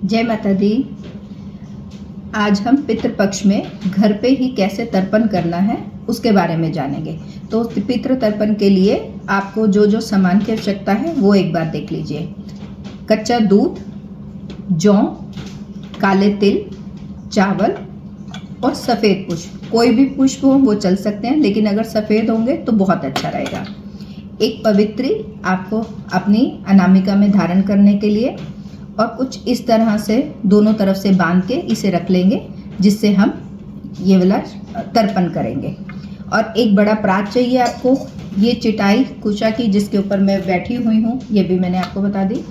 जय माता दी। आज हम पितृपक्ष में घर पे ही कैसे तर्पण करना है उसके बारे में जानेंगे। तो पितृ तर्पण के लिए आपको जो जो सामान की आवश्यकता है वो एक बार देख लीजिए। कच्चा दूध, जौ, काले तिल, चावल और सफ़ेद पुष्प। कोई भी पुष्प हो वो चल सकते हैं, लेकिन अगर सफ़ेद होंगे तो बहुत अच्छा रहेगा। एक पवित्री आपको अपनी अनामिका में धारण करने के लिए, और कुछ इस तरह से दोनों तरफ से बांध के इसे रख लेंगे, जिससे हम ये वाला तर्पण करेंगे। और एक बड़ा प्रात चाहिए आपको। ये चटाई कुशा की जिसके ऊपर मैं बैठी हुई हूँ, ये भी मैंने आपको बता दी।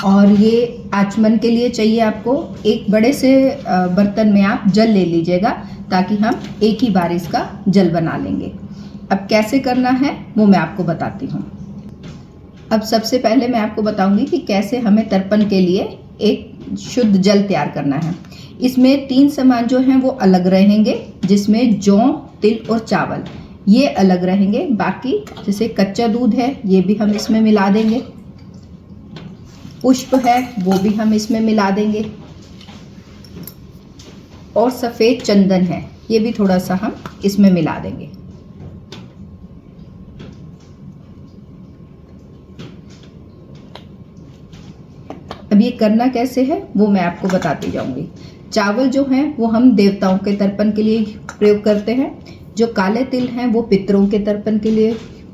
और ये आचमन के लिए चाहिए आपको एक बड़े से बर्तन में आप जल ले लीजिएगा, ताकि हम एक ही बार इसका जल बना लेंगे। अब कैसे करना है वो मैं आपको बताती हूँ। अब सबसे पहले मैं आपको बताऊंगी कि कैसे हमें तर्पण के लिए एक शुद्ध जल तैयार करना है। इसमें 3 सामान जो हैं वो अलग रहेंगे, जिसमें जौ, तिल और चावल ये अलग रहेंगे। बाकी जैसे कच्चा दूध है ये भी हम इसमें मिला देंगे, पुष्प है वो भी हम इसमें मिला देंगे, और सफ़ेद चंदन है ये भी थोड़ा सा हम इसमें मिला देंगे। अब ये करना कैसे है वो मैं आपको बताती जाऊंगी। चावल जो हैं वो हम देवताओं के तर्पण के लिए प्रयोग करते हैं, जो काले तिल हैं वो पितरों के तर्पण के लिए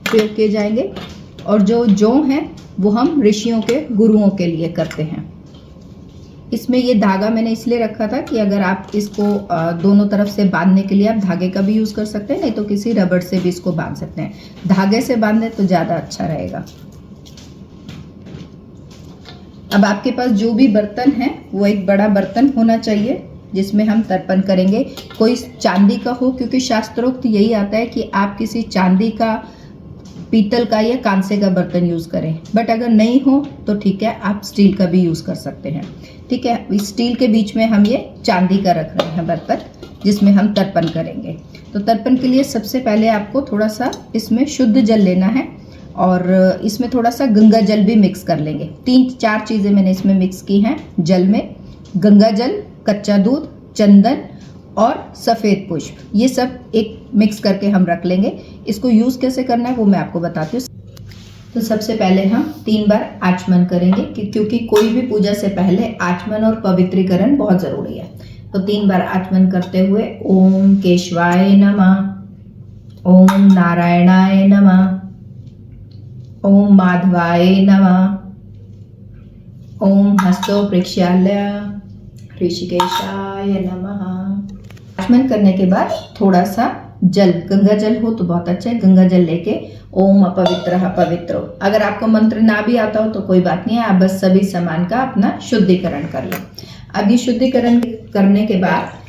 प्रयोग किए जाएंगे, और जो जौ हैं वो हम ऋषियों के गुरुओं के लिए करते हैं। इसमें ये धागा मैंने इसलिए रखा था कि अगर आप इसको दोनों तरफ से बांधने के लिए आप धागे का भी यूज़ कर सकते हैं, नहीं तो किसी रबड़ से भी इसको बांध सकते हैं। धागे से बांधे तो ज़्यादा अच्छा रहेगा। अब आपके पास जो भी बर्तन है वो एक बड़ा बर्तन होना चाहिए जिसमें हम तर्पण करेंगे। कोई चांदी का हो, क्योंकि शास्त्रोक्त यही आता है कि आप किसी चांदी का, पीतल का या कांसे का बर्तन यूज़ करें। बट अगर नहीं हो तो ठीक है, आप स्टील का भी यूज़ कर सकते हैं। ठीक है, इस स्टील के बीच में हम ये चांदी का रख रहे हैं बर्तन, जिसमें हम तर्पण करेंगे। तो तर्पण के लिए सबसे पहले आपको थोड़ा सा इसमें शुद्ध जल लेना है, और इसमें थोड़ा सा गंगा जल भी मिक्स कर लेंगे। 3-4 चीज़ें मैंने इसमें मिक्स की हैं जल में। गंगा जल, कच्चा दूध, चंदन और सफ़ेद पुष्प, ये सब एक मिक्स करके हम रख लेंगे। इसको यूज़ कैसे करना है वो मैं आपको बताती हूँ। तो सबसे पहले हम 3 बार आचमन करेंगे, क्योंकि कोई भी पूजा से पहले आचमन और पवित्रीकरण बहुत ज़रूरी है। तो 3 बार आचमन करते हुए ओम केशवाय नमः, ओम नारायणाय नमः, ओम माधवाय नमः, ओम हस्तो प्रेक्षालय ऋषिकेशाय नमः। आचमन करने के बाद थोड़ा सा जल, गंगा जल हो तो बहुत अच्छा है, गंगा जल लेके ओम अपवित्रः पवित्रो। अगर आपको मंत्र ना भी आता हो तो कोई बात नहीं है, आप बस सभी सामान का अपना शुद्धिकरण कर लो। अब ये शुद्धिकरण करने के बाद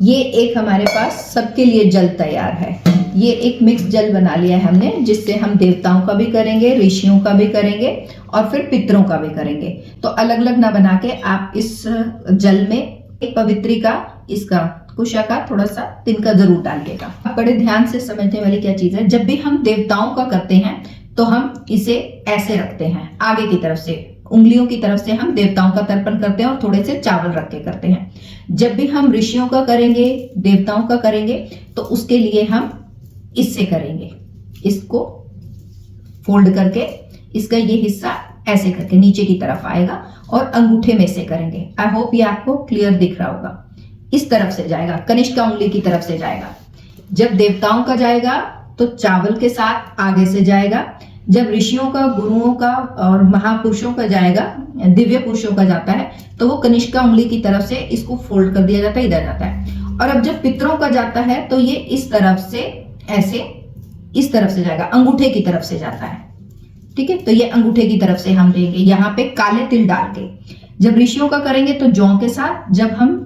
ये एक हमारे पास सबके लिए जल तैयार है। ये एक मिक्स जल बना लिया है हमने, जिससे हम देवताओं का भी करेंगे, ऋषियों का भी करेंगे और फिर पितरों का भी करेंगे। तो अलग अलग ना बना के आप इस जल में एक पवित्री का, इसका कुशा का थोड़ा सा तिनका जरूर डालिएगा। आप बड़े ध्यान से समझने वाली क्या चीज है, जब भी हम देवताओं का करते हैं तो हम इसे ऐसे रखते हैं, आगे की तरफ से उंगलियों की तरफ से हम देवताओं का तर्पण करते हैं, और थोड़े से चावल रख के करते हैं। जब भी हम ऋषियों का करेंगे, देवताओं का करेंगे, तो उसके लिए हम इससे करेंगे। इसको फोल्ड करके इसका ये हिस्सा ऐसे करके नीचे की तरफ आएगा, और अंगूठे में से करेंगे। आई होप ये आपको क्लियर दिख रहा होगा। इस तरफ से जाएगा, कनिष्का उंगली की तरफ से जाएगा। जब देवताओं का जाएगा तो चावल के साथ आगे से जाएगा। जब ऋषियों का, गुरुओं का और महापुरुषों का जाएगा, दिव्य पुरुषों का जाता है, तो वो कनिष्का उंगली की तरफ से इसको फोल्ड कर दिया जाता है, इधर जाता है। और अब जब पितरों का जाता है तो ये इस तरफ से ऐसे, इस तरफ से जाएगा, अंगूठे की तरफ से जाता है। ठीक है, तो ये अंगूठे की तरफ से हम देंगे, यहाँ पे काले तिल डाल के। जब ऋषियों का करेंगे तो जौ के साथ, जब हम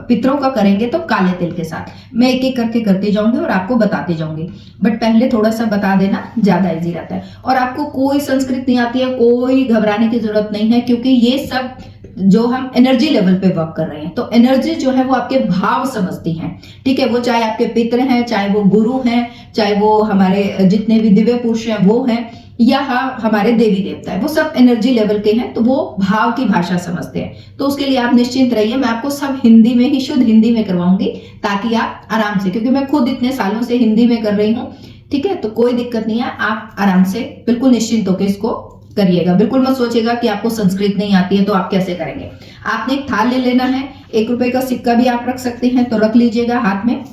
पितरों का करेंगे तो काले तिल के साथ। मैं एक एक करके करती जाऊंगी और आपको बताती जाऊंगी, बट पहले थोड़ा सा बता देना ज्यादा इजी रहता है। और आपको कोई संस्कृत नहीं आती है, कोई घबराने की जरूरत नहीं है, क्योंकि ये सब जो हम एनर्जी लेवल पे वर्क कर रहे हैं, तो एनर्जी जो है वो आपके भाव समझती है। ठीक है, वो चाहे आपके पितर हैं, चाहे वो गुरु हैं, चाहे वो हमारे जितने भी दिव्य पुरुष हैं वो हैं, या हमारे देवी देवता है, वो सब एनर्जी लेवल के हैं, तो वो भाव की भाषा समझते हैं। तो उसके लिए आप निश्चिंत रहिए, मैं आपको सब हिंदी में ही, शुद्ध हिंदी में करवाऊंगी, ताकि आप आराम से, क्योंकि मैं खुद इतने सालों से हिंदी में कर रही हूँ, ठीक है, तो कोई दिक्कत नहीं है, आप आराम से बिल्कुल निश्चिंत होकर इसको करिएगा। बिल्कुल मत सोचिएगा कि आपको संस्कृत नहीं आती है तो आप कैसे करेंगे। आपने एक थाल ले लेना है, 1 रुपए का सिक्का भी आप रख सकते हैं, तो रख लीजिएगा हाथ में,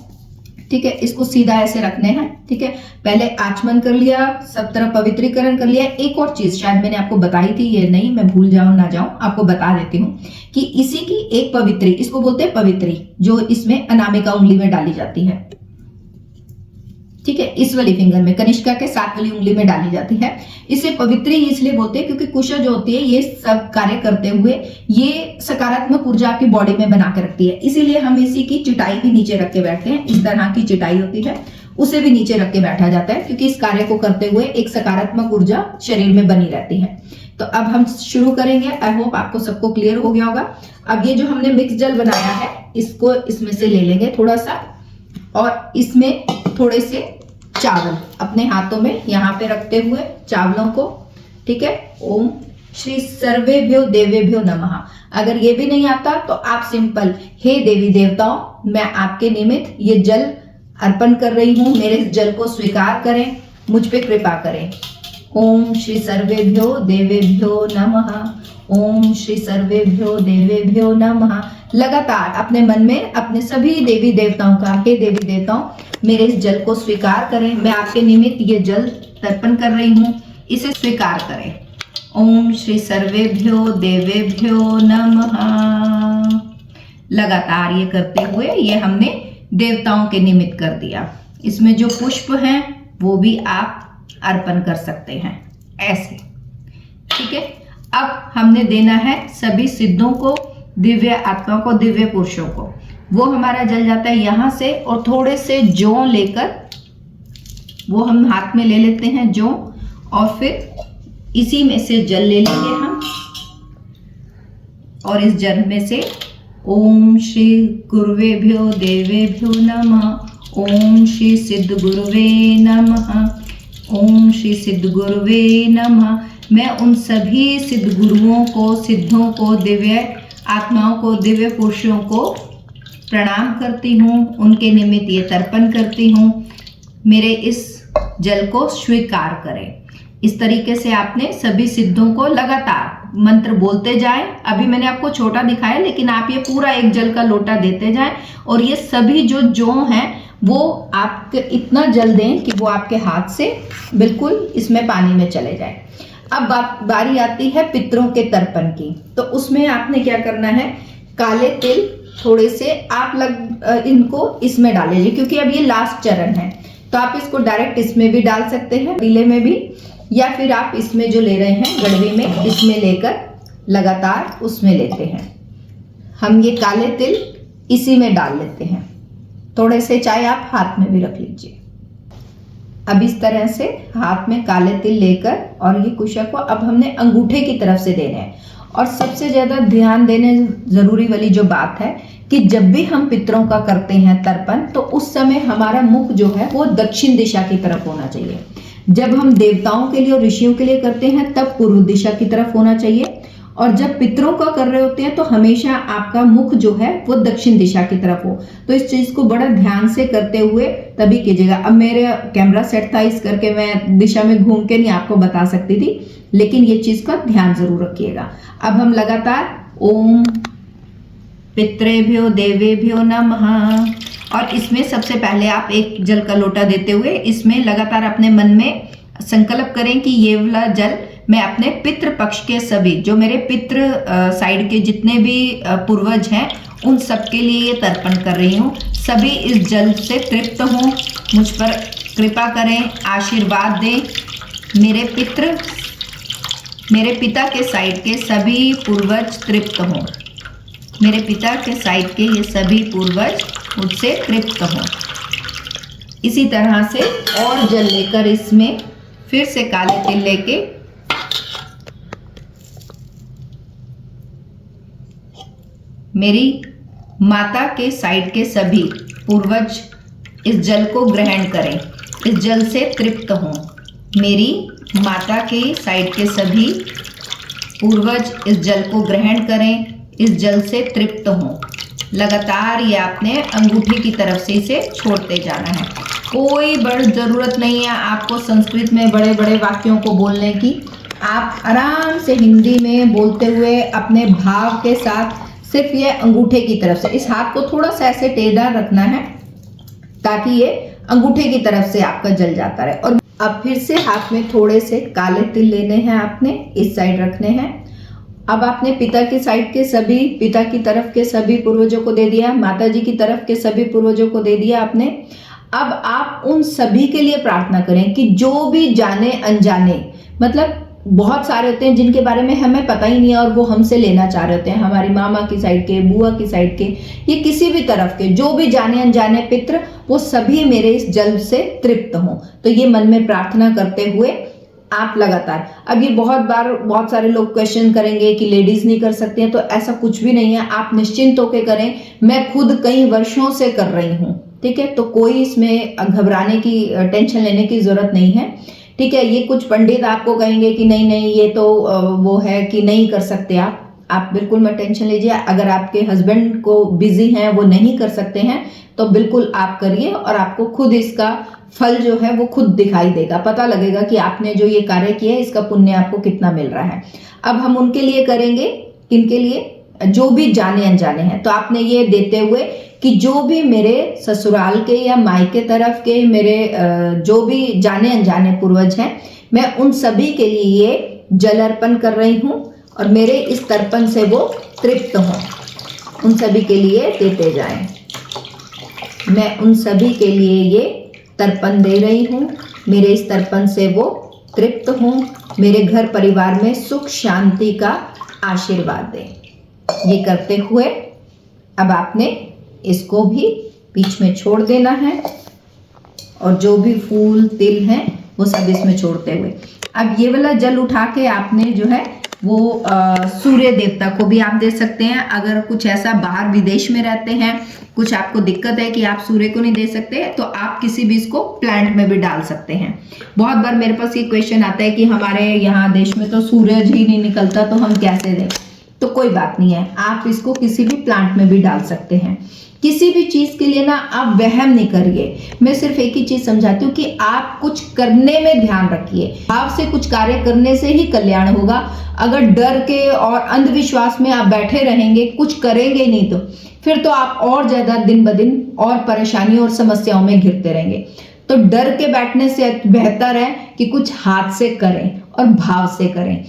ठीक है। इसको सीधा ऐसे रखने हैं, ठीक है। पहले आचमन कर लिया, सब तरफ पवित्रीकरण कर लिया। एक और चीज शायद मैंने आपको बताई थी, ये नहीं, मैं भूल जाऊं ना जाऊं, आपको बता देती हूँ कि इसी की एक पवित्री, इसको बोलते हैं पवित्री, जो इसमें अनामिका उंगली में डाली जाती है, ठीक है, इस वाली फिंगर में, कनिष्का के 7 वाली उंगली में डाली जाती है। इसे पवित्री इसलिए बोलते हैं क्योंकि कुशा जो होती है, ये सब कार्य करते हुए ये सकारात्मक ऊर्जा आपकी बॉडी में बना के रखती है। इसीलिए हम इसी की चिटाई भी नीचे रख के बैठते हैं, इस तरह की चिटाई होती है, उसे भी नीचे रख के बैठा जाता है, क्योंकि इस कार्य को करते हुए एक सकारात्मक ऊर्जा शरीर में बनी रहती है। तो अब हम शुरू करेंगे। आई होप आपको सबको क्लियर हो गया होगा। अब ये जो हमने मिक्स जल बनाया है, इसको इसमें से ले लेंगे थोड़ा सा, और इसमें थोड़े से चावल अपने हाथों में यहाँ पे रखते हुए चावलों को, ठीक है, ओम श्री सर्वेभ्यो देवेभ्यो नमः। अगर ये भी नहीं आता तो आप सिंपल, हे देवी देवताओं, मैं आपके निमित्त ये जल अर्पण कर रही हूँ, मेरे इस जल को स्वीकार करें, मुझ पे कृपा करें। ओम श्री सर्वेभ्यो देवेभ्यो नमः, ओम श्री सर्वेभ्यो देवेभ्यो नमः। लगातार अपने मन में अपने सभी देवी देवताओं का, हे देवी देवताओं, मेरे इस जल को स्वीकार करें, मैं आपके निमित्त ये जल तर्पण कर रही हूँ, इसे स्वीकार करें। ओम श्री सर्वेभ्यो देवेभ्यो नमः। लगातार ये करते हुए ये हमने देवताओं के निमित्त कर दिया। इसमें जो पुष्प हैं वो भी आप अर्पण कर सकते हैं ऐसे, ठीक है। अब हमने देना है सभी सिद्धों को, दिव्य आत्माओं को, दिव्य पुरुषों को। वो हमारा जल जाता है यहाँ से, और थोड़े से जौ लेकर वो हम हाथ में ले लेते हैं जौ, और फिर इसी में से जल ले लेंगे हम, और इस जल में से ओम श्री गुरुवेभ्यो देवेभ्यो नमः, ओम श्री सिद्ध गुरुवे नमः, ओम श्री सिद्ध गुरुवे नमः। मैं उन सभी सिद्ध गुरुओं को, सिद्धों को, दिव्य आत्माओं को, दिव्य पुरुषों को प्रणाम करती हूँ, उनके निमित्त ये तर्पण करती हूँ, मेरे इस जल को स्वीकार करें। इस तरीके से आपने सभी सिद्धों को लगातार मंत्र बोलते जाएं। अभी मैंने आपको छोटा दिखाया, लेकिन आप ये पूरा एक जल का लोटा देते जाएं, और ये सभी जो जौ हैं वो आपके इतना जल दें कि वो आपके हाथ से बिल्कुल इसमें पानी में चले जाए। अब बारी आती है पितरों के तर्पण की। तो उसमें आपने क्या करना है, काले तिल थोड़े से आप इनको इसमें डाल लीजिए, क्योंकि अब ये लास्ट चरण है। तो आप इसको डायरेक्ट इसमें भी डाल सकते हैं, पतीले में भी, या फिर आप इसमें जो ले रहे हैं गड़वी में, इसमें लेकर लगातार उसमें लेते हैं। हम ये काले तिल इसी में डाल लेते हैं थोड़े से, चाहे आप हाथ में भी रख लीजिए। अब इस तरह से हाथ में काले तिल लेकर, और ये कुशा को अब हमने अंगूठे की तरफ से देने हैं। और सबसे ज्यादा ध्यान देने जरूरी वाली जो बात है कि जब भी हम पितरों का करते हैं तर्पण, तो उस समय हमारा मुख जो है वो दक्षिण दिशा की तरफ होना चाहिए। जब हम देवताओं के लिए और ऋषियों के लिए करते हैं तब पूर्व दिशा की तरफ होना चाहिए, और जब पितरों का कर रहे होते हैं तो हमेशा आपका मुख जो है वो दक्षिण दिशा की तरफ हो। तो इस चीज को बड़ा ध्यान से करते हुए तभी कीजिएगा। अब मेरे कैमरा सेट था, इस करके मैं दिशा में घूम के नहीं आपको बता सकती थी, लेकिन ये चीज का ध्यान जरूर रखिएगा। अब हम लगातार ओम पितृभ्यो देवेभ्यो नमः, और इसमें सबसे पहले आप एक जल का लोटा देते हुए इसमें लगातार अपने मन में संकल्प करें कि ये वाला जल मैं अपने पितृ पक्ष के सभी, जो मेरे पितृ साइड के जितने भी पूर्वज हैं, उन सब के लिए ये तर्पण कर रही हूँ। सभी इस जल से तृप्त हों, मुझ पर कृपा करें, आशीर्वाद दें। मेरे पिता के साइड के सभी पूर्वज तृप्त हों, मेरे पिता के साइड के ये सभी पूर्वज मुझसे तृप्त हों। इसी तरह से और जल लेकर इसमें फिर से काले तिल लेके मेरी माता के साइड के सभी पूर्वज इस जल को ग्रहण करें, इस जल से तृप्त हों। मेरी माता के साइड के सभी पूर्वज इस जल को ग्रहण करें, इस जल से तृप्त हों। लगातार ये आपने अंगूठे की तरफ से इसे छोड़ते जाना है। कोई बड़ी ज़रूरत नहीं है आपको संस्कृत में बड़े बड़े वाक्यों को बोलने की। आप आराम से हिंदी में बोलते हुए अपने भाव के साथ सिर्फ ये अंगूठे की तरफ से, इस हाथ को थोड़ा सा ऐसे टेढ़ा रखना है ताकि ये अंगूठे की तरफ से आपका जल जाता रहे। और अब फिर से हाथ में थोड़े से काले तिल लेने हैं, आपने इस साइड रखने हैं। अब आपने पिता की साइड के सभी, पिता की तरफ के सभी पूर्वजों को दे दिया, माता जी की तरफ के सभी पूर्वजों को दे दिया आपने। अब आप उन सभी के लिए प्रार्थना करें कि जो भी जाने अनजाने, मतलब बहुत सारे होते हैं जिनके बारे में हमें पता ही नहीं है और वो हमसे लेना चाह रहे होते हैं, हमारी मामा की साइड के, बुआ की साइड के, ये किसी भी तरफ के जो भी जाने अनजाने पितृ, वो सभी मेरे इस जल से तृप्त हों। तो ये मन में प्रार्थना करते हुए आप लगातार, अब ये बहुत सारे लोग क्वेश्चन करेंगे कि लेडीज नहीं कर सकती हैं, तो ऐसा कुछ भी नहीं है, आप निश्चिंत होकर करें। मैं खुद कई वर्षों से कर रही हूँ, ठीक है, तो कोई इसमें घबराने की, टेंशन लेने की जरूरत नहीं है, ठीक है। ये कुछ पंडित आपको कहेंगे कि नहीं नहीं ये तो वो है कि नहीं कर सकते आप बिल्कुल मत टेंशन लीजिए। अगर आपके हस्बैंड को बिजी हैं, वो नहीं कर सकते हैं, तो बिल्कुल आप करिए और आपको खुद इसका फल जो है वो खुद दिखाई देगा, पता लगेगा कि आपने जो ये कार्य किया है इसका पुण्य आपको कितना मिल रहा है। अब हम उनके लिए करेंगे, किनके लिए, जो भी जाने अनजाने हैं। तो आपने ये देते हुए कि जो भी मेरे ससुराल के या मायके तरफ के मेरे जो भी जाने अनजाने पूर्वज हैं, मैं उन सभी के लिए ये जल अर्पण कर रही हूँ और मेरे इस तर्पण से वो तृप्त हों। उन सभी के लिए देते जाएं। मैं उन सभी के लिए ये तर्पण दे रही हूँ, मेरे इस तर्पण से वो तृप्त हों, मेरे घर परिवार में सुख शांति का आशीर्वाद दें। ये करते हुए अब आपने इसको भी बीच में छोड़ देना है और जो भी फूल तिल हैं वो सब इसमें छोड़ते हुए अब ये वाला जल उठा के आपने जो है वो सूर्य देवता को भी आप दे सकते हैं। अगर कुछ ऐसा बाहर विदेश में रहते हैं, कुछ आपको दिक्कत है कि आप सूर्य को नहीं दे सकते, तो आप किसी भी इसको प्लांट में भी डाल सकते हैं। बहुत बार मेरे पास ये क्वेश्चन आता है कि हमारे यहाँ देश में तो सूरज ही नहीं निकलता, तो हम कैसे दें। तो कोई बात नहीं है, आप इसको किसी भी प्लांट में भी डाल सकते हैं। किसी भी चीज के लिए ना आप वहम नहीं करिए। मैं सिर्फ एक ही चीज समझाती हूँ कि आप कुछ करने में ध्यान रखिए। भाव से कुछ कार्य करने से ही कल्याण होगा। अगर डर के और अंधविश्वास में आप बैठे रहेंगे, कुछ करेंगे नहीं, तो फिर तो आप और ज्यादा दिन ब दिन और परेशानियों और समस्याओं में घिरते रहेंगे। तो डर के बैठने से बेहतर है कि कुछ हाथ से करें और भाव से करें।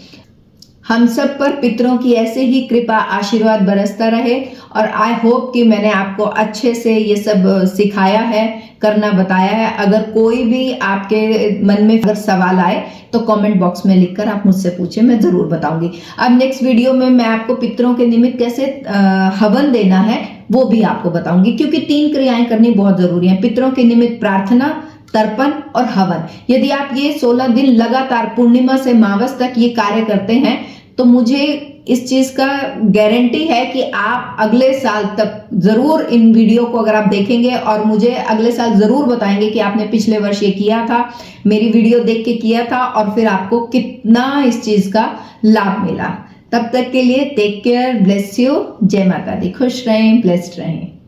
हम सब पर पितरों की ऐसे ही कृपा आशीर्वाद बरसता रहे और आई होप कि मैंने आपको अच्छे से ये सब सिखाया है, करना बताया है। अगर कोई भी आपके मन में अगर सवाल आए तो कमेंट बॉक्स में लिखकर आप मुझसे पूछें, मैं जरूर बताऊंगी। अब नेक्स्ट वीडियो में मैं आपको पितरों के निमित्त कैसे हवन देना है वो भी आपको बताऊंगी, क्योंकि 3 क्रियाएं करनी बहुत जरूरी है। पितरों के निमित्त प्रार्थना, तर्पण और हवन। यदि आप ये 16 दिन लगातार पूर्णिमा से मावस तक ये कार्य करते हैं तो मुझे इस चीज का गारंटी है कि आप अगले साल तक जरूर इन वीडियो को अगर आप देखेंगे और मुझे अगले साल जरूर बताएंगे कि आपने पिछले वर्ष ये किया था, मेरी वीडियो देख के किया था और फिर आपको कितना इस चीज का लाभ मिला। तब तक के लिए टेक केयर, ब्लेस यू, जय माता दी, खुश रहें, ब्लेस्ड रहें।